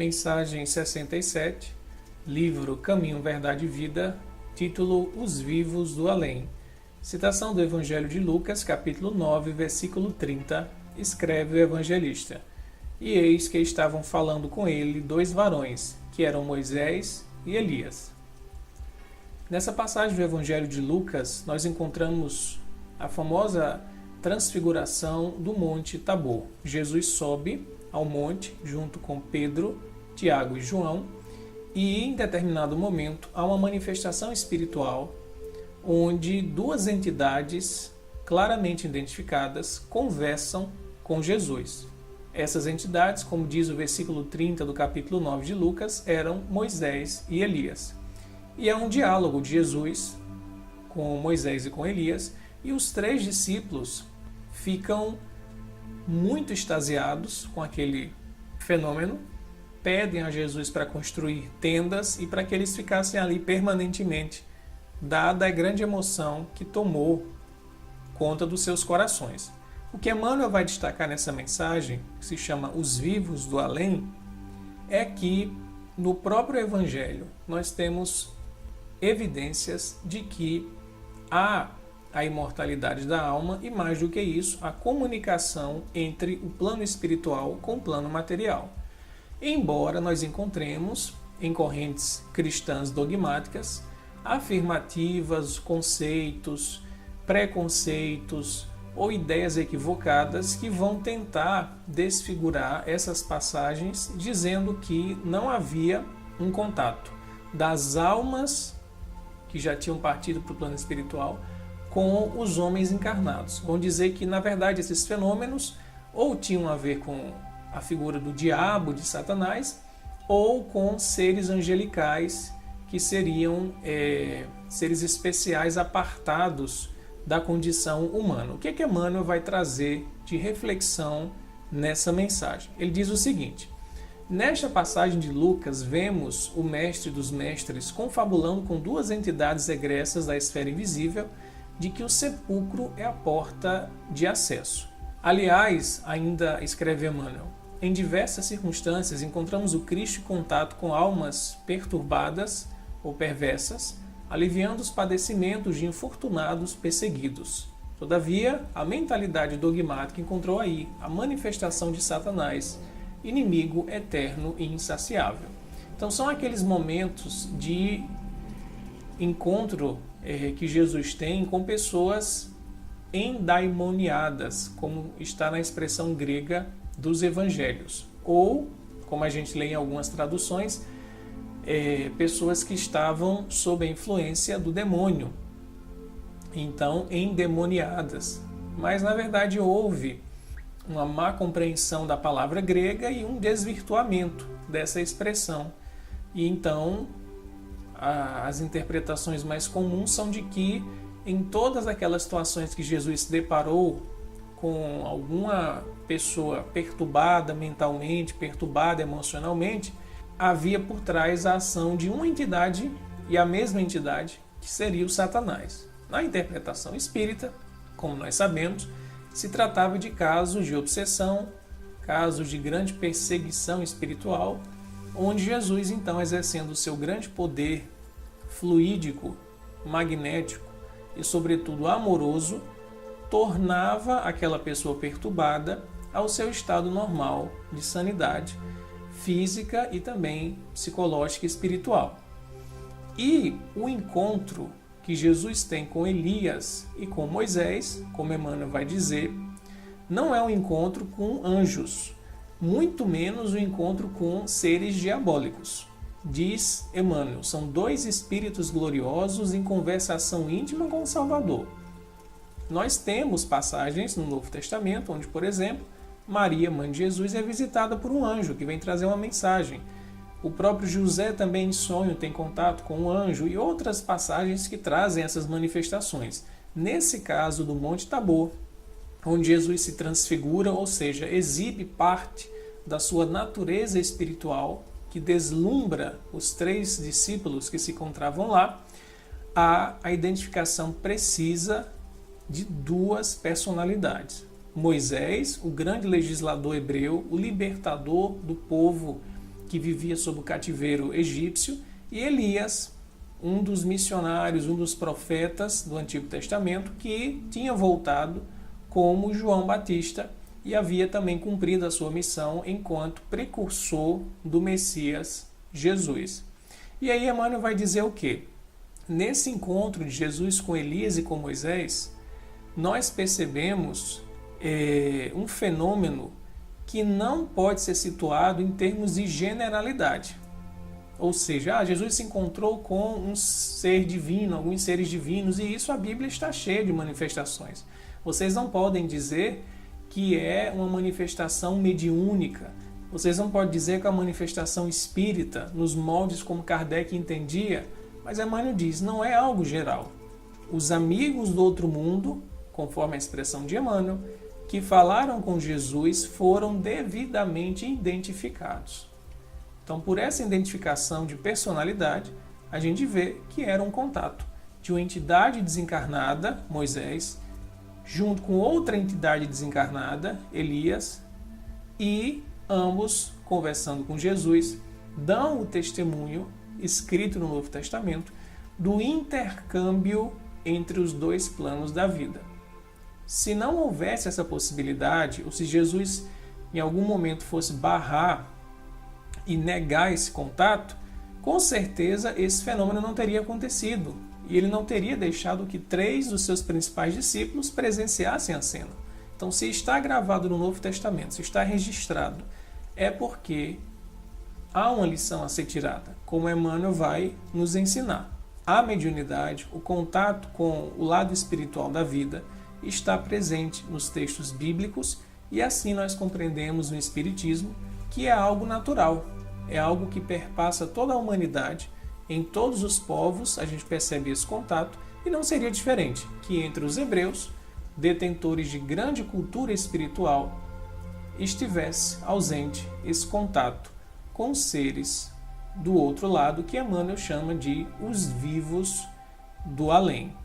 Mensagem 67, livro Caminho, Verdade e Vida, título Os Vivos do Além. Citação do Evangelho de Lucas, capítulo 9, versículo 30, escreve o evangelista: E eis que estavam falando com ele dois varões, que eram Moisés e Elias. Nessa passagem do Evangelho de Lucas, nós encontramos a famosa transfiguração do Monte Tabor. Jesus sobe ao monte junto com Pedro, Tiago e João, e em determinado momento há uma manifestação espiritual onde duas entidades claramente identificadas conversam com Jesus. Essas entidades, como diz o versículo 30 do capítulo 9 de Lucas, eram Moisés e Elias. E é um diálogo de Jesus com Moisés e com Elias, e os três discípulos ficam muito extasiados com aquele fenômeno, pedem a Jesus para construir tendas e para que eles ficassem ali permanentemente, dada a grande emoção que tomou conta dos seus corações. O que Emmanuel vai destacar nessa mensagem, que se chama Os Vivos do Além, é que no próprio Evangelho nós temos evidências de que há a imortalidade da alma e, mais do que isso, a comunicação entre o plano espiritual com o plano material. Embora nós encontremos em correntes cristãs dogmáticas afirmativas, conceitos, preconceitos ou ideias equivocadas que vão tentar desfigurar essas passagens, dizendo que não havia um contato das almas que já tinham partido para o plano espiritual com os homens encarnados. Vão dizer que, na verdade, esses fenômenos ou tinham a ver com a figura do diabo, de Satanás, ou com seres angelicais, que seriam seres especiais apartados da condição humana. O que Emmanuel vai trazer de reflexão nessa mensagem? Ele diz o seguinte: nesta passagem de Lucas, vemos o mestre dos mestres confabulando com duas entidades egressas da esfera invisível de que o sepulcro é a porta de acesso. Aliás, ainda escreve Emmanuel, em diversas circunstâncias encontramos o Cristo em contato com almas perturbadas ou perversas, aliviando os padecimentos de infortunados perseguidos. Todavia, a mentalidade dogmática encontrou aí a manifestação de Satanás, inimigo eterno e insaciável. Então são aqueles momentos de encontro que Jesus tem com pessoas endaimoniadas, como está na expressão grega dos evangelhos, ou, como a gente lê em algumas traduções, pessoas que estavam sob a influência do demônio, então endemoniadas. Mas na verdade houve uma má compreensão da palavra grega e um desvirtuamento dessa expressão. E então as interpretações mais comuns são de que em todas aquelas situações que Jesus se deparou com alguma pessoa perturbada mentalmente, perturbada emocionalmente, havia por trás a ação de uma entidade, e a mesma entidade, que seria o Satanás. Na interpretação espírita, como nós sabemos, se tratava de casos de obsessão, casos de grande perseguição espiritual, onde Jesus, então, exercendo o seu grande poder fluídico, magnético e, sobretudo, amoroso, tornava aquela pessoa perturbada ao seu estado normal de sanidade física e também psicológica e espiritual. E o encontro que Jesus tem com Elias e com Moisés, como Emmanuel vai dizer, não é um encontro com anjos, muito menos o encontro com seres diabólicos. Diz Emmanuel, são dois espíritos gloriosos em conversação íntima com o Salvador. Nós temos passagens no Novo Testamento onde, por exemplo, Maria, mãe de Jesus, é visitada por um anjo que vem trazer uma mensagem. O próprio José também em sonho tem contato com um anjo e outras passagens que trazem essas manifestações. Nesse caso do Monte Tabor, onde Jesus se transfigura, ou seja, exibe parte da sua natureza espiritual, que deslumbra os três discípulos que se encontravam lá, há a identificação precisa de duas personalidades. Moisés, o grande legislador hebreu, o libertador do povo que vivia sob o cativeiro egípcio, e Elias, um dos missionários, um dos profetas do Antigo Testamento, que tinha voltado como João Batista e havia também cumprido a sua missão enquanto precursor do Messias Jesus. E aí Emmanuel vai dizer o quê? Nesse encontro de Jesus com Elias e com Moisés, nós percebemos um fenômeno que não pode ser situado em termos de generalidade. Ou seja, Jesus se encontrou com um ser divino, alguns seres divinos, e isso a Bíblia está cheia de manifestações. Vocês não podem dizer que é uma manifestação mediúnica. Vocês não podem dizer que é uma manifestação espírita, nos moldes como Kardec entendia, mas Emmanuel diz, não é algo geral. Os amigos do outro mundo, conforme a expressão de Emmanuel, que falaram com Jesus foram devidamente identificados. Então, por essa identificação de personalidade, a gente vê que era um contato de uma entidade desencarnada, Moisés, junto com outra entidade desencarnada, Elias, e ambos, conversando com Jesus, dão o testemunho, escrito no Novo Testamento, do intercâmbio entre os dois planos da vida. Se não houvesse essa possibilidade, ou se Jesus em algum momento fosse barrar e negar esse contato, com certeza esse fenômeno não teria acontecido e ele não teria deixado que 3 dos seus principais discípulos presenciassem a cena. Então, se está gravado no Novo Testamento, se está registrado, é porque há uma lição a ser tirada, como Emmanuel vai nos ensinar. A mediunidade, o contato com o lado espiritual da vida, está presente nos textos bíblicos e assim nós compreendemos no Espiritismo que é algo natural, é algo que perpassa toda a humanidade, em todos os povos a gente percebe esse contato e não seria diferente que entre os hebreus, detentores de grande cultura espiritual, estivesse ausente esse contato com seres do outro lado que Emmanuel chama de os vivos do além.